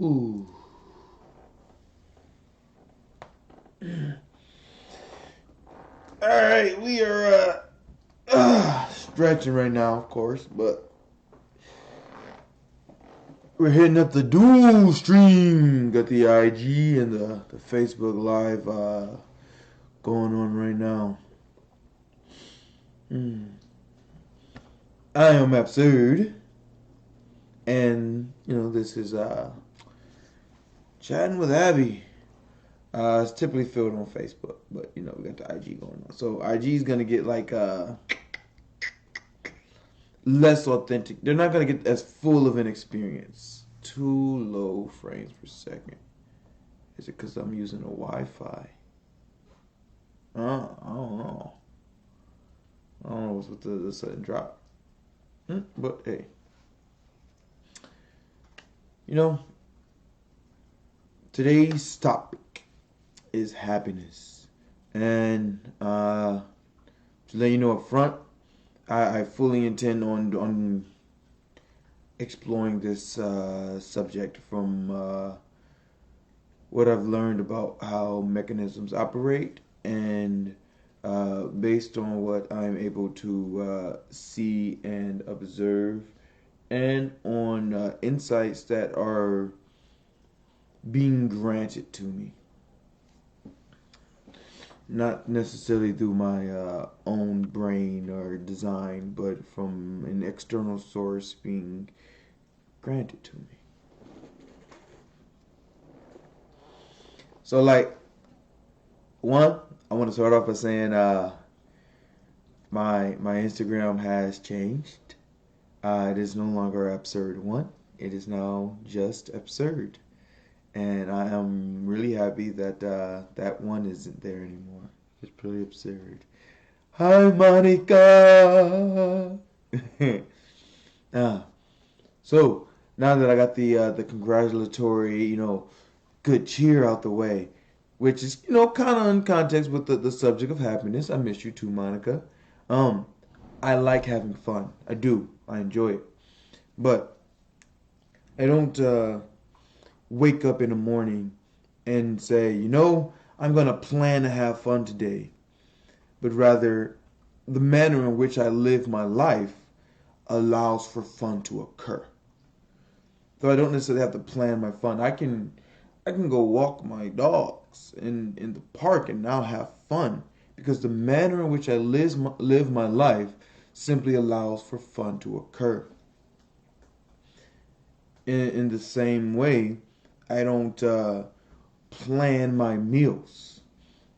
Ooh. All right, we are stretching right now, of course, but we're hitting up the dual stream. Got the IG and the Facebook Live going on right now. I am absurd, and this is chatting with Abby. It's typically filled on Facebook, but we got the IG going on. So IG is gonna get like less authentic. They're not gonna get as full of an experience. Too low frames per second. Is it because I'm using a Wi-Fi? I don't know. I don't know what's with the sudden drop. But hey, today's topic is happiness, and to let you know up front, I fully intend on exploring this subject from what I've learned about how mechanisms operate, and based on what I'm able to see and observe, and on insights that are being granted to me. Not necessarily through my own brain or design, but from an external source being granted to me. So, like, one, I want to start off by saying my Instagram has changed. It is no longer absurd one. It is now just absurd. And I am really happy that that one isn't there anymore. It's pretty absurd. Hi, Monica. uh, so now that I got the congratulatory, good cheer out the way, which is kind of in context with the subject of happiness. I miss you too, Monica. I like having fun. I do. I enjoy it, but I don't wake up in the morning and say, I'm going to plan to have fun today. But rather, the manner in which I live my life allows for fun to occur. So I don't necessarily have to plan my fun. I can go walk my dogs in the park and now have fun because the manner in which I live my life simply allows for fun to occur. In the same way, I don't plan my meals.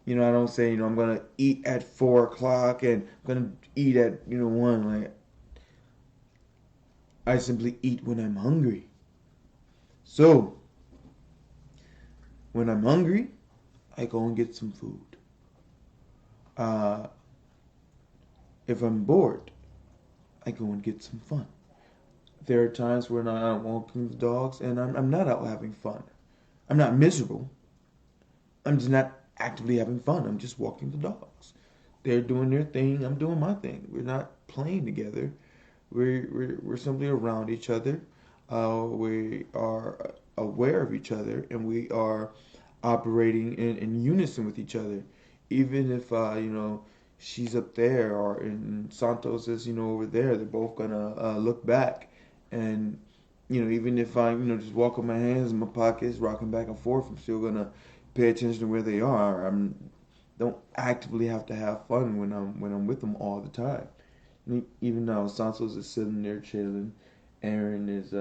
I don't say, I'm going to eat at 4 o'clock and I'm going to eat at, 1. Like, I simply eat when I'm hungry. So, when I'm hungry, I go and get some food. If I'm bored, I go and get some fun. There are times when I'm walking the dogs and I'm not out having fun. I'm not miserable. I'm just not actively having fun. I'm just walking the dogs. They're doing their thing. I'm doing my thing. We're not playing together. We're simply around each other. We are aware of each other, and we are operating in unison with each other. Even if she's up there or in Santos is over there, they're both gonna look back, and even if I'm just walking my hands in my pockets, rocking back and forth, I'm still gonna pay attention to where they are. Don't actively have to have fun when I'm with them all the time. Even now, Santos is sitting there chilling. Aaron is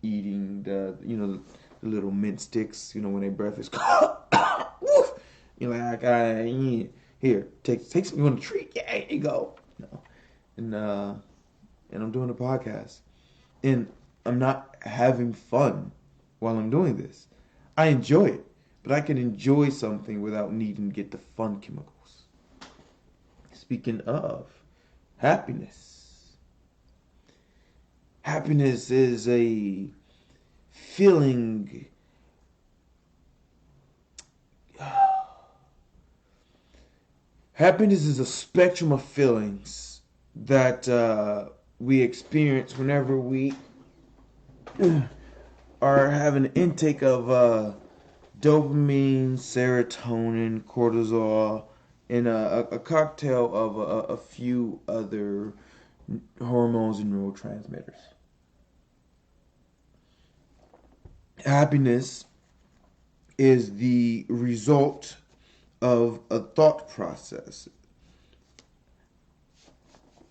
eating the little mint sticks. When their breath is woof. Like here, take some. You want a treat? Yeah, here you go. And I'm doing a podcast, and I'm not having fun while I'm doing this. I enjoy it, but I can enjoy something without needing to get the fun chemicals. Speaking of happiness, happiness is a feeling. Happiness is a spectrum of feelings that we experience whenever we are having an intake of dopamine, serotonin, cortisol, and a cocktail of a few other hormones and neurotransmitters. Happiness is the result of a thought process.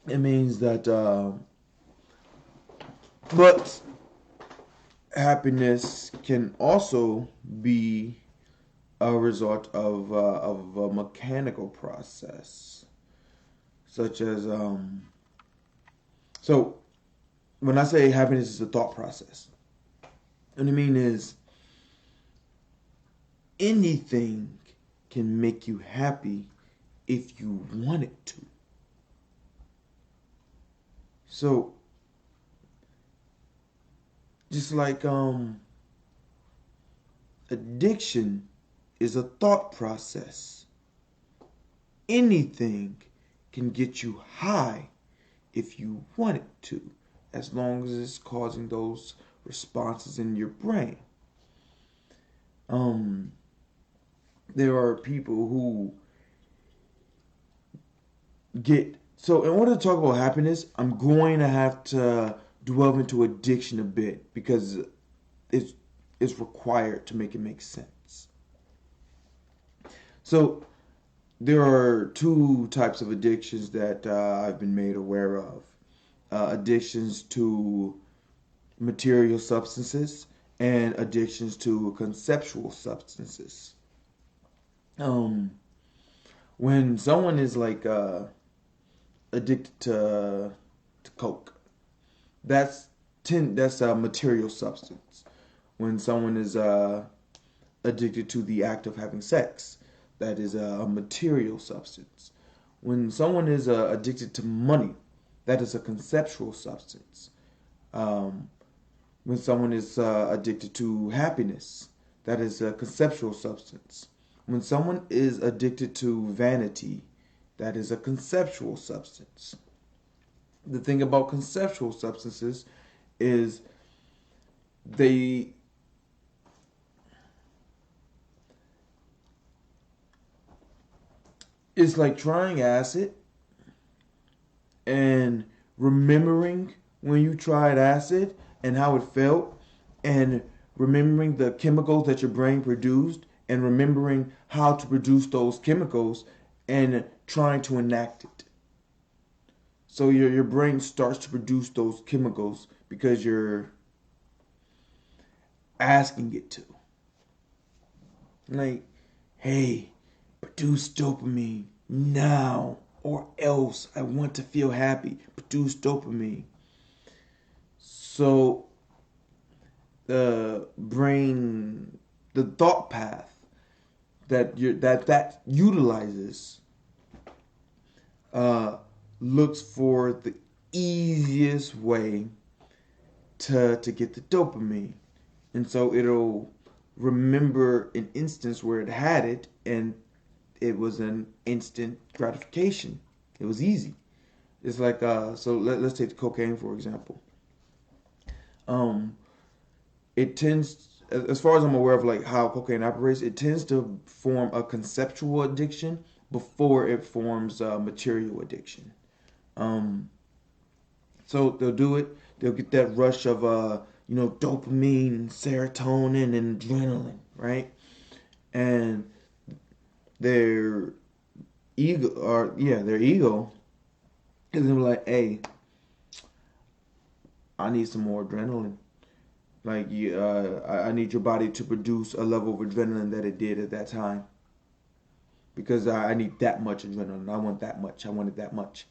It means that, but happiness can also be a result of a mechanical process, such as so when I say happiness is a thought process, what I mean is anything can make you happy if you want it to. So just like addiction is a thought process. Anything can get you high if you want it to, as long as it's causing those responses in your brain. Um, there are people who get so in order to talk about happiness, I'm going to have to delve into addiction a bit because it's it's required to make it make sense. So there are two types of addictions that I've been made aware of. Addictions to material substances and addictions to conceptual substances. Um, when someone is like addicted to coke, that's that's a material substance. When someone is addicted to the act of having sex, that is a material substance. When someone is addicted to money, that is a conceptual substance. Um, when someone is addicted to happiness, that is a conceptual substance. When someone is addicted to vanity, that is a conceptual substance. The thing about conceptual substances is they it's like trying acid and remembering when you tried acid and how it felt and remembering the chemicals that your brain produced and remembering how to produce those chemicals and trying to enact it. So your brain starts to produce those chemicals because you're asking it to. Like, hey, produce dopamine now or else I want to feel happy. Produce dopamine. So the brain, the thought path that utilizes uh, looks for the easiest way to get the dopamine, and so it'll remember an instance where it had it, and it was an instant gratification. It was easy. It's like so let's take the cocaine for example. Um, it tends, as far as I'm aware of, like how cocaine operates, it tends to form a conceptual addiction before it forms a material addiction. Um, so they'll do it. They'll get that rush of dopamine, serotonin, and adrenaline, right? And their their ego is gonna be like, hey, I need some more adrenaline. Like I need your body to produce a level of adrenaline that it did at that time because I need that much adrenaline. I want that much. I want it that much.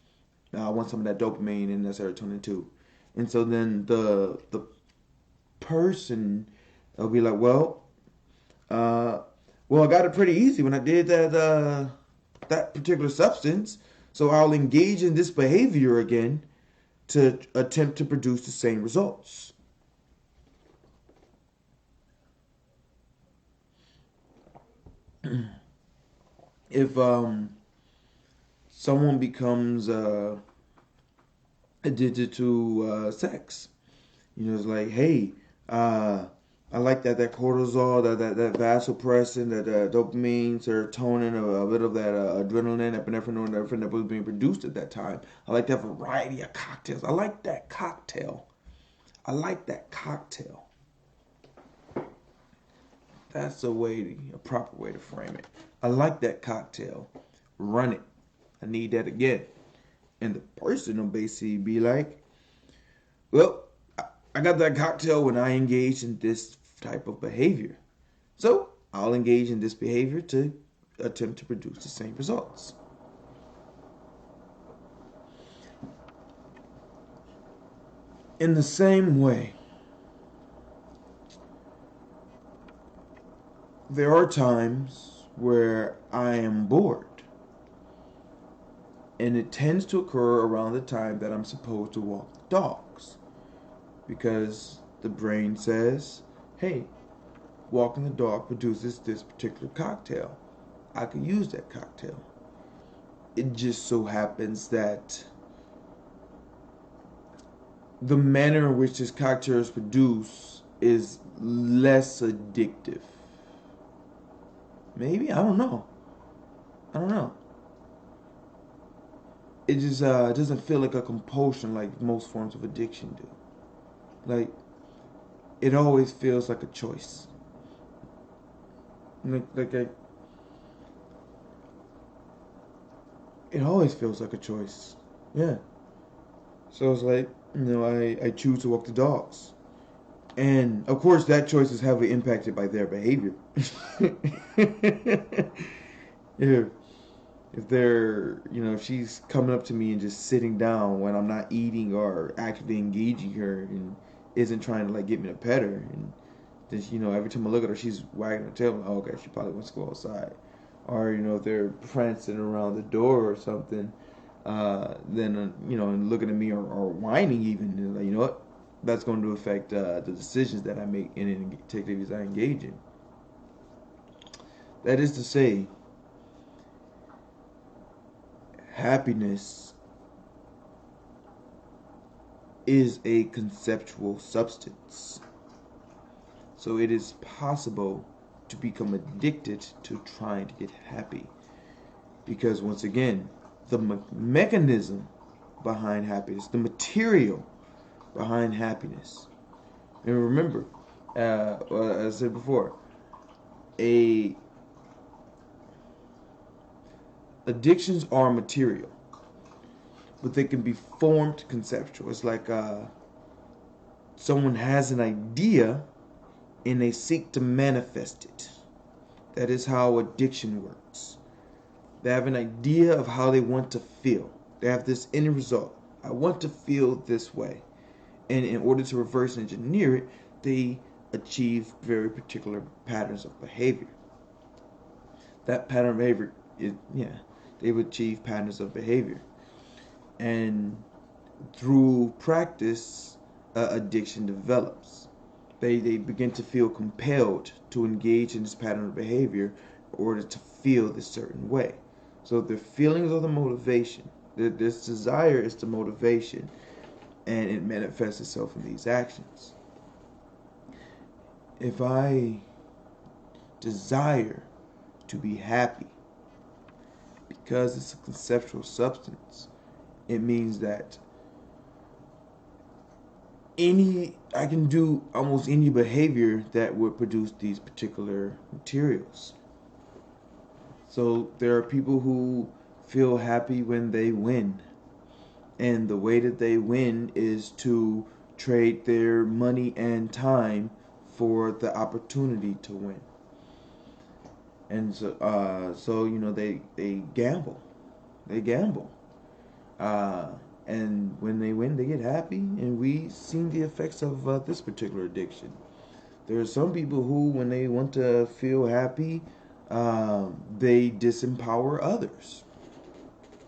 I want some of that dopamine and that serotonin too. And so then the person will be like, uh, well, I got it pretty easy when I did that particular substance. So I'll engage in this behavior again to attempt to produce the same results. If someone becomes addicted to sex, it's like, hey, I like that cortisol, that vasopressin, that dopamine, serotonin, a bit of that adrenaline, epinephrine, norepinephrine that was being produced at that time. I like that variety of cocktails. I like that cocktail. I like that cocktail. That's a proper way to frame it. I like that cocktail. Run it. I need that again. And the person will basically be like, well, I got that cocktail when I engage in this type of behavior. So I'll engage in this behavior to attempt to produce the same results. In the same way, there are times where I am bored. And it tends to occur around the time that I'm supposed to walk the dogs. Because the brain says, hey, walking the dog produces this particular cocktail. I could use that cocktail. It just so happens that the manner in which this cocktail is produced is less addictive. Maybe? I don't know. It just doesn't feel like a compulsion like most forms of addiction do. Like, it always feels like a choice. It always feels like a choice. Yeah. So it's like, I choose to walk the dogs. And of course that choice is heavily impacted by their behavior. if they're, if she's coming up to me and just sitting down when I'm not eating or actively engaging her and isn't trying to like get me to pet her, and just, every time I look at her she's wagging her tail, oh, okay, she probably wants to go outside. Or, if they're prancing around the door or something, then, and looking at me or whining even, like, you know what? That's going to affect the decisions that I make in activities I engage in. That is to say, happiness is a conceptual substance. So it is possible to become addicted to trying to get happy. Because once again, the mechanism behind happiness, the material behind happiness. And remember, as I said before, addictions are material, but they can be formed conceptual. It's like someone has an idea and they seek to manifest it. That is how addiction works. They have an idea of how they want to feel. They have this end result. I want to feel this way. And in order to reverse engineer it, they achieve very particular patterns of behavior. That pattern of behavior is, they would achieve patterns of behavior. And through practice, addiction develops. They begin to feel compelled to engage in this pattern of behavior in order to feel this certain way. So the feelings are the motivation. This desire is the motivation, and it manifests itself in these actions. If I desire to be happy because it's a conceptual substance, it means that I can do almost any behavior that would produce these particular materials. So there are people who feel happy when they win. And the way that they win is to trade their money and time for the opportunity to win. And so they gamble. They gamble. And when they win, they get happy. And we've seen the effects of this particular addiction. There are some people who, when they want to feel happy, they disempower others.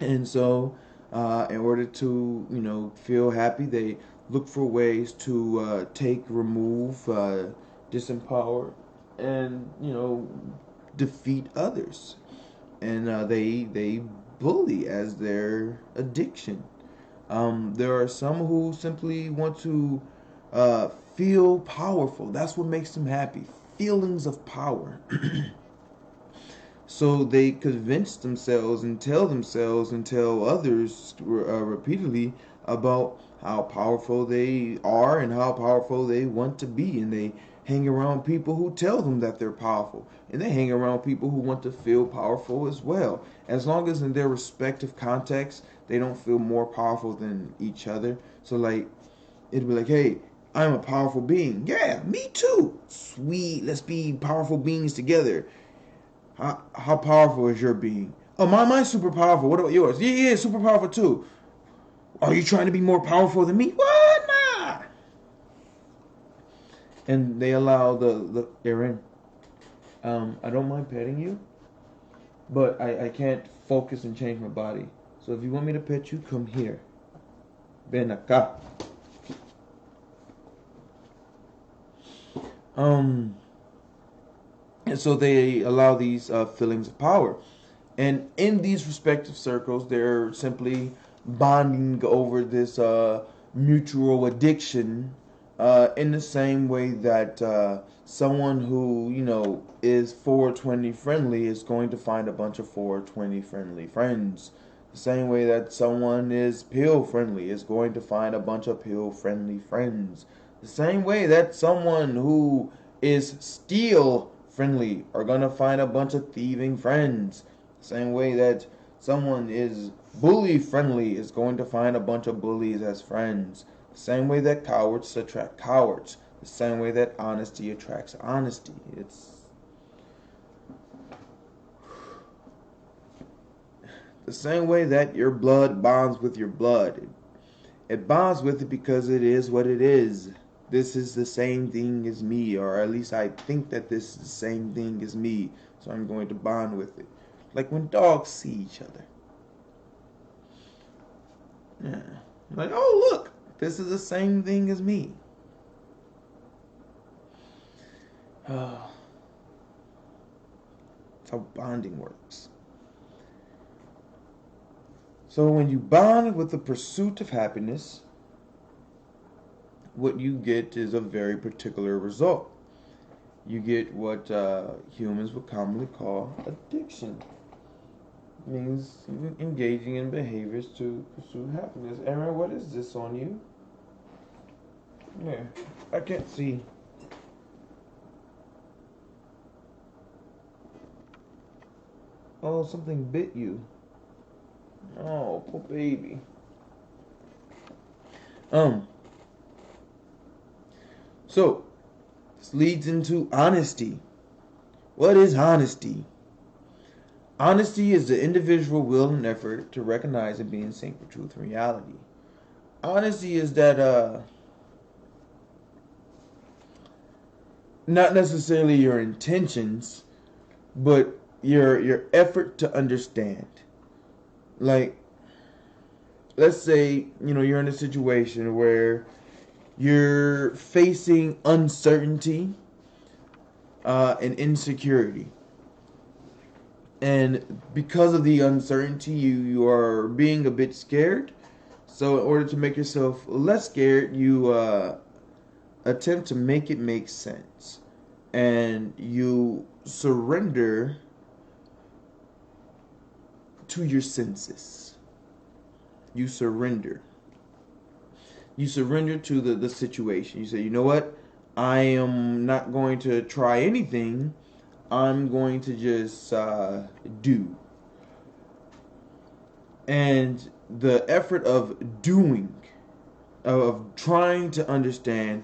And so, in order to, feel happy, they look for ways to remove, disempower, and, defeat others. And they bully as their addiction. There are some who simply want to feel powerful. That's what makes them happy. Feelings of power. So they convince themselves and tell others repeatedly about how powerful they are and how powerful they want to be. And they hang around people who tell them that they're powerful. And they hang around people who want to feel powerful as well. As long as in their respective contexts, they don't feel more powerful than each other. So like, it'd be like, hey, I'm a powerful being. Yeah, me too. Sweet, let's be powerful beings together. How powerful is your being? Oh, mine's super powerful. What about yours? Yeah, super powerful too. Are you trying to be more powerful than me? What? Nah. And they allow the Aaron. I don't mind petting you, but I can't focus and change my body. So if you want me to pet you, come here. Ven acá. And so they allow these feelings of power. And in these respective circles, they're simply bonding over this mutual addiction in the same way that someone who, is 420 friendly is going to find a bunch of 420 friendly friends. The same way that someone is pill friendly is going to find a bunch of pill friendly friends. The same way that someone who is steal friendly are going to find a bunch of thieving friends. Same way that someone is bully friendly is going to find a bunch of bullies as friends. The same way that cowards attract cowards. The same way that honesty attracts honesty. It's the same way that your blood bonds with your blood. It bonds with it because it is what it is. This is the same thing as me, or at least I think that this is the same thing as me, so I'm going to bond with it. Like when dogs see each other. Yeah. Like, oh, look, this is the same thing as me. Oh. That's how bonding works. So when you bond with the pursuit of happiness, what you get is a very particular result. You get what humans would commonly call addiction. It means engaging in behaviors to pursue happiness. Aaron, what is this on you? Yeah, I can't see. Oh, something bit you. Oh, poor baby. So this leads into honesty. What is honesty? Honesty is the individual will and effort to recognize and be in sync with truth and reality. Honesty is that not necessarily your intentions, but your effort to understand. Like, let's say, you're in a situation where you're facing uncertainty and insecurity. And because of the uncertainty, you are being a bit scared. So in order to make yourself less scared, you attempt to make it make sense. And you surrender to your senses. You surrender. You surrender to the situation. You say, you know what? I am not going to try anything. I'm going to just do. And the effort of doing, of trying to understand,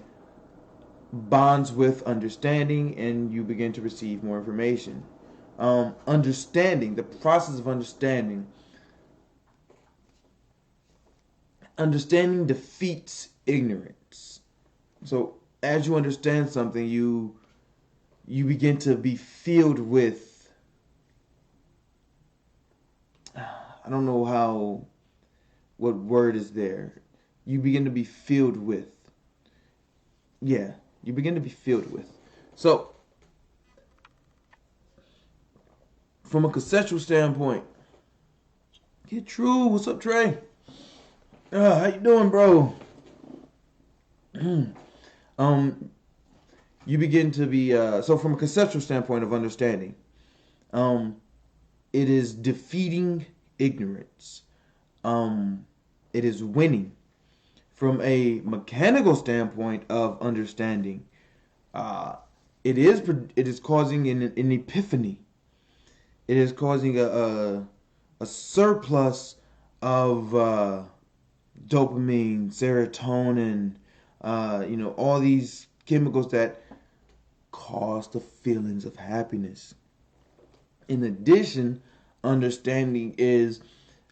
bonds with understanding, and you begin to receive more information. Understanding, the process of understanding defeats ignorance. So as you understand something, you begin to be filled with, I don't know what word is there. You begin to be filled with. Yeah, you begin to be filled with. So from a conceptual standpoint, get true. What's up, Trey? How you doing, bro? um, you begin to be so from a conceptual standpoint of understanding, um, it is defeating ignorance. It is winning. From a mechanical standpoint of understanding, uh, it is causing an epiphany. It is causing a surplus of dopamine, serotonin, all these chemicals that cause the feelings of happiness. In addition, understanding is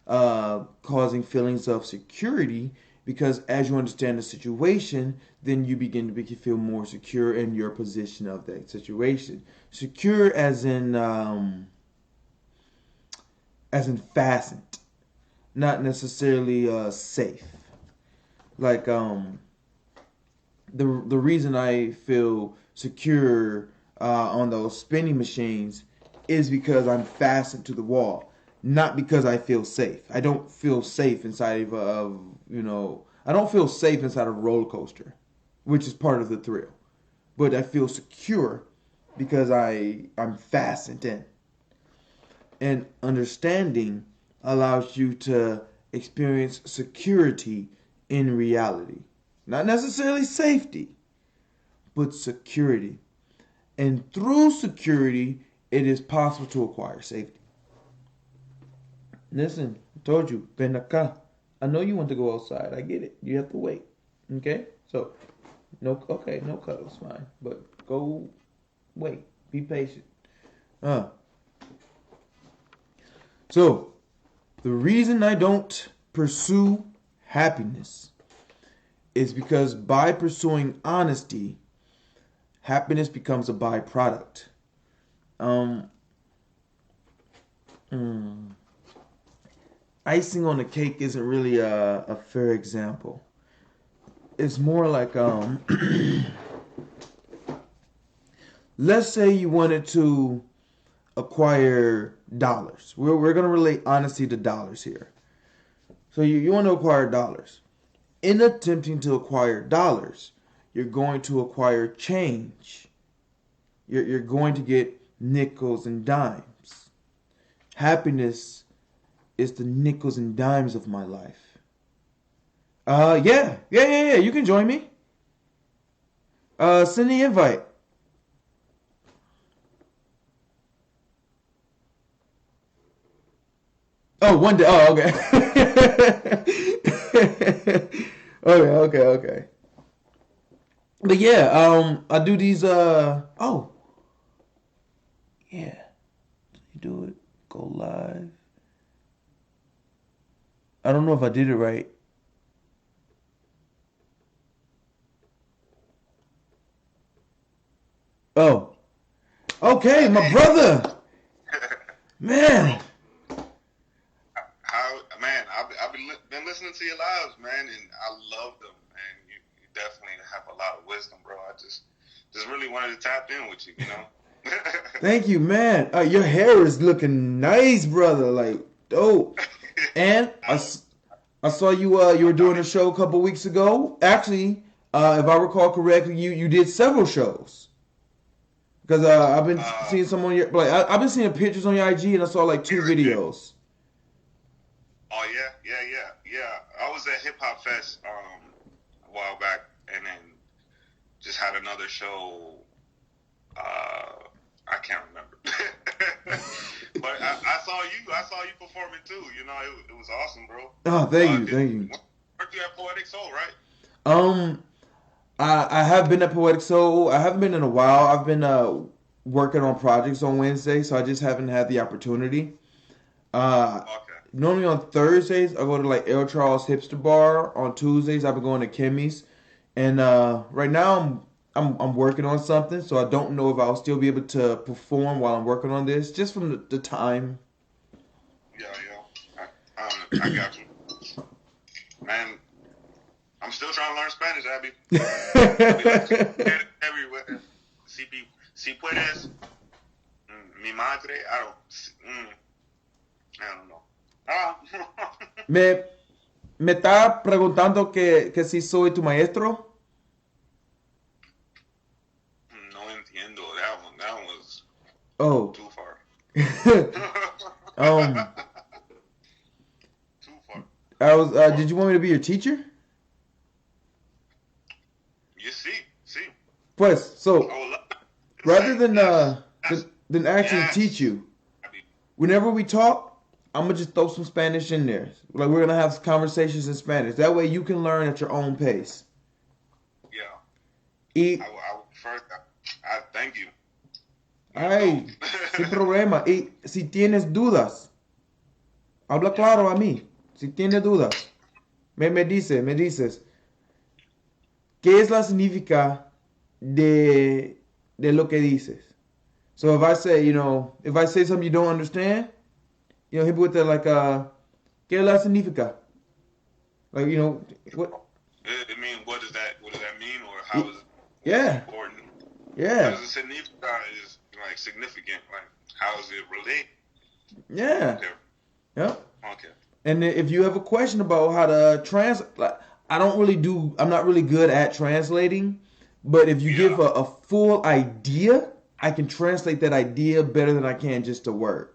causing feelings of security because as you understand the situation, then you begin to feel more secure in your position of that situation. Secure as in fastened, not necessarily safe. Like the reason I feel secure on those spinning machines is because I'm fastened to the wall, not because I feel safe. I don't feel safe inside I don't feel safe inside of a roller coaster, which is part of the thrill. But I feel secure because I'm fastened in. And understanding allows you to experience security in reality. Not necessarily safety, but security. And through security, it is possible to acquire safety. Listen, I told you, ven acá. I know you want to go outside. I get it. You have to wait. Okay? So, no cuddles, fine. But go wait. Be patient. Uh, so, the reason I don't pursue happiness is because by pursuing honesty, happiness becomes a byproduct. Um, mm, icing on the cake isn't really a fair example. It's more like let's say you wanted to acquire dollars. We're gonna relate honesty to dollars here. So you want to acquire dollars. In attempting to acquire dollars, you're going to acquire change. You're going to get nickels and dimes. Happiness is the nickels and dimes of my life. Yeah. You can join me. Send the invite. Oh, one day. Oh, okay. Okay. But yeah, I do these. Oh, yeah. You do it. Go live. I don't know if I did it right. Oh, okay, my brother. Man. How man, been listening to your lives, man, and I love them, man. You definitely have a lot of wisdom, bro. I just really wanted to tap in with you, you know. Thank you, man. Your hair is looking nice, brother. Like dope. And I saw you were doing a show a couple weeks ago. Actually, if I recall correctly, you did several shows. Because I've been seeing some on your I've been seeing pictures on your IG and I saw like two videos. Oh yeah. I was at Hip Hop Fest a while back, and then just had another show. I can't remember, but I saw you. I saw you performing too. You know, it was awesome, bro. Oh, thank you. Weren't you at Poetic Soul, right? Um, I have been at Poetic Soul. I haven't been in a while. I've been working on projects on Wednesday, so I just haven't had the opportunity. Okay. Normally on Thursdays I go to like El Charles Hipster Bar. On Tuesdays I've been going to Kimmy's, and right now I'm working on something, so I don't know if I'll still be able to perform while I'm working on this, just from the time. Yeah. I got you, man. I'm still trying to learn Spanish, Abby. Everywhere. Si puedes, mi madre. I don't know. me me está preguntando que si soy tu maestro. Oh. Too far. um, Too far. I was. Did you want me to be your teacher? You see. Pues, so I would love to rather say than yes. That's than actually teach yes. you, I mean, whenever we talk, I'm gonna just throw some Spanish in there. Like we're gonna have conversations in Spanish. That way you can learn at your own pace. yeah. Y, First, I thank you. You know. ay, sin problema. Y si tienes dudas, habla Yeah. claro a mí. Si tienes dudas, me dices, ¿qué es la significa de lo que dices? So if I say, if I say something you don't understand, hit me with the like, ¿qué es la significa? Like, what? I mean, what does that mean, or how is what's Yeah, important? What yeah, does it significant is like significant? Like how is it relate? yeah, Okay, yeah. okay, And if you have a question about how to translate, like, I'm not really good at translating, but if you give yeah, a full idea, I can translate that idea better than I can just a word.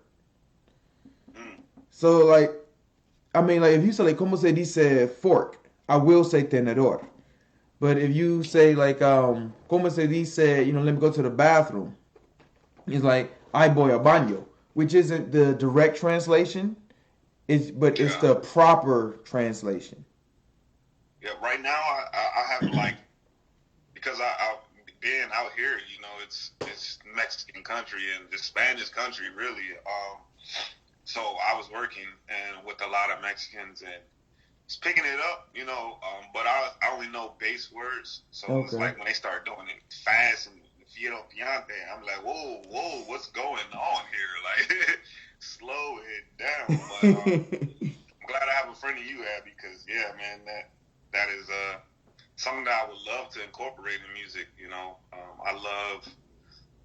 mm, So, like, I mean, like, if you say, like, como se dice fork, I will say tenedor. But if you say, like, como se dice, let me go to the bathroom, it's like, ay voy a baño, which isn't the direct translation, but it's yeah, the proper translation. yeah. Right now, I have like because I being out here, it's Mexican country and the Spanish country really. So I was working and with a lot of Mexicans and just picking it up, but I only know base words. So it's Okay. like when they start doing it fast and fiero piante, I'm like, whoa, what's going on here? Like, slow it down. But I'm glad I have a friend of you, Abby, because yeah, man, that is something that I would love to incorporate in music. I love.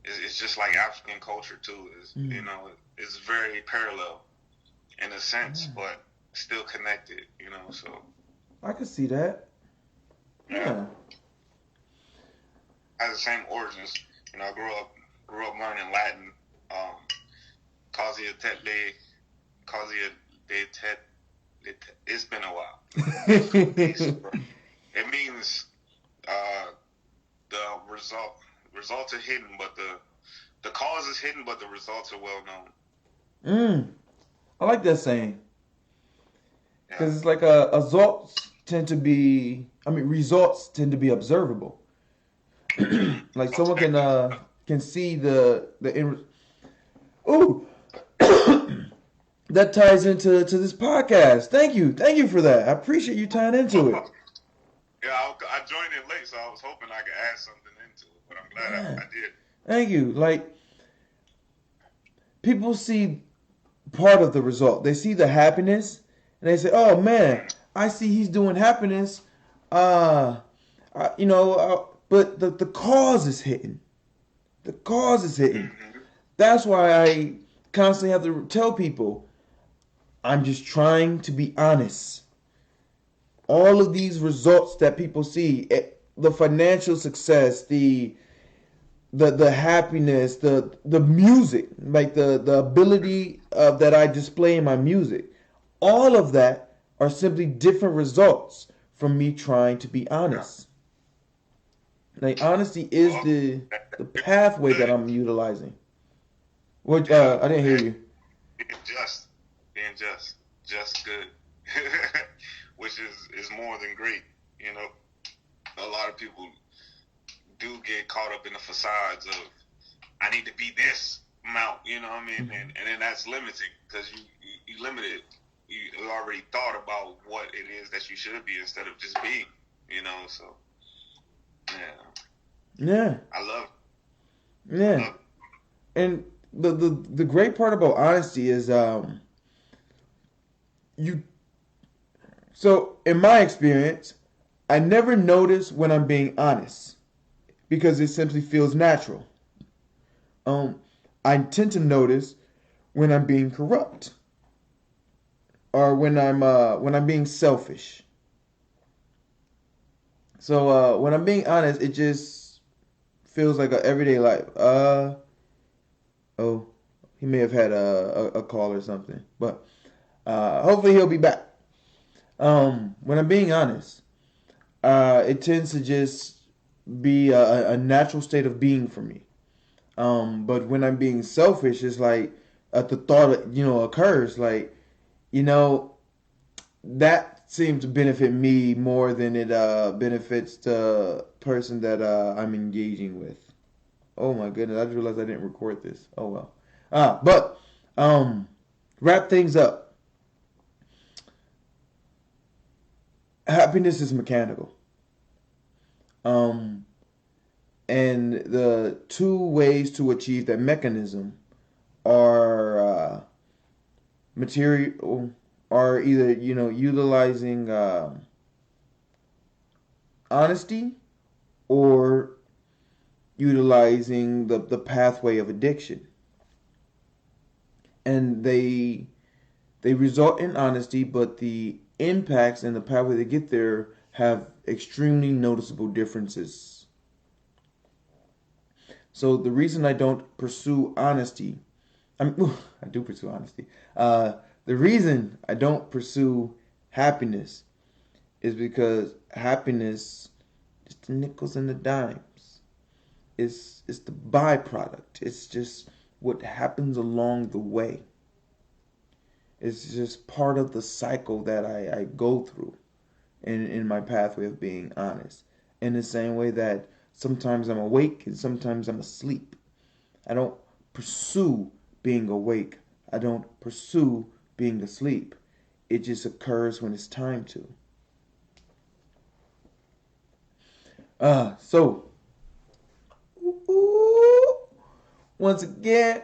It's just like African culture too. Mm. It's very parallel in a sense, but still connected. So I can see that. yeah, Yeah. has the same origins. I grew up learning Latin. Um, Causia tetle, Causia de tet. It's been a while. It means uh, the results are hidden, but the cause is hidden, but the results are well known. I like that saying Yeah, because it's like results tend to be observable. Like someone objective. can see the end. Oh, that ties into this podcast. Thank you for that. I appreciate you tying into it. Yeah, I joined in late, so I was hoping I could add something into it, but I'm glad Yeah, I did. thank you. Like people see part of the result. They see the happiness, and they say, "Oh man, I see he's doing happiness." Uh, but the cause is hidden. The cause is hidden. Mm-hmm. That's why I constantly have to tell people, I'm just trying to be honest. All of these results that people see, the financial success, the happiness, the music, like the ability that I display in my music, all of that are simply different results from me trying to be Yeah. honest. Like honesty is Well, the pathway that good. I'm utilizing. What Yeah, I didn't hear and you. being just good, which is more than great. You know, a lot of people do get caught up in the facades of I need to be this amount. You know what I mean? Mm-hmm. And then that's limiting because you limited. You already thought about what it is that you should be instead of just being. So yeah, Yeah, I love it. I yeah. love it. And the great part about honesty is you. So in my experience, I never notice when I'm being honest because it simply feels natural. Um, I tend to notice when I'm being corrupt or when I'm being selfish. So when I'm being honest, it just feels like a everyday life. He may have had a call or something. But hopefully he'll be back. When I'm being honest, it tends to just be a natural state of being for me. But when I'm being selfish, it's like the thought, occurs. Like, that seems to benefit me more than it benefits the person that I'm engaging with. Oh my goodness, I just realized I didn't record this. Oh well. But wrap things up. Happiness is mechanical. And the two ways to achieve that mechanism are material, are either utilizing honesty or utilizing the pathway of addiction. And they result in honesty, but the impacts and the pathway to get there have extremely noticeable differences. So the reason I don't pursue honesty, I do pursue honesty. The reason I don't pursue happiness is because happiness is the nickels and the dimes. It's the byproduct. It's just what happens along the way. It's just part of the cycle that I go through in my pathway of being honest. In the same way that sometimes I'm awake and sometimes I'm asleep. I don't pursue being awake. I don't pursue being asleep. It just occurs when it's time to. So, once again,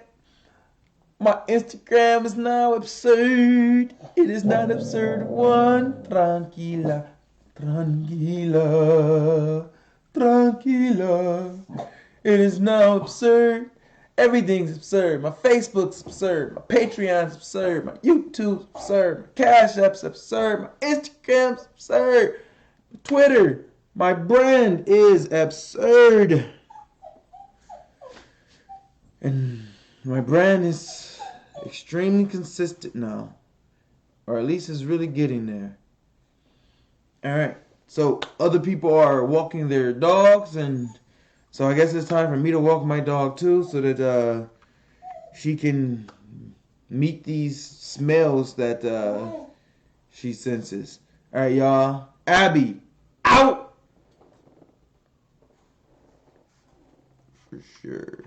my Instagram is now absurd. It is not absurd one. Tranquila, tranquila, tranquila. It is now absurd. Everything's absurd. My Facebook's absurd. My Patreon's absurd. My YouTube's absurd. My Cash App's absurd. My Instagram's absurd. My Twitter. My brand is absurd. And my brand is extremely consistent now. Or at least it's really getting there. Alright. So other people are walking their dogs, and so I guess it's time for me to walk my dog too, so that she can meet these smells that she senses. Alright, y'all. Abby, out! For sure.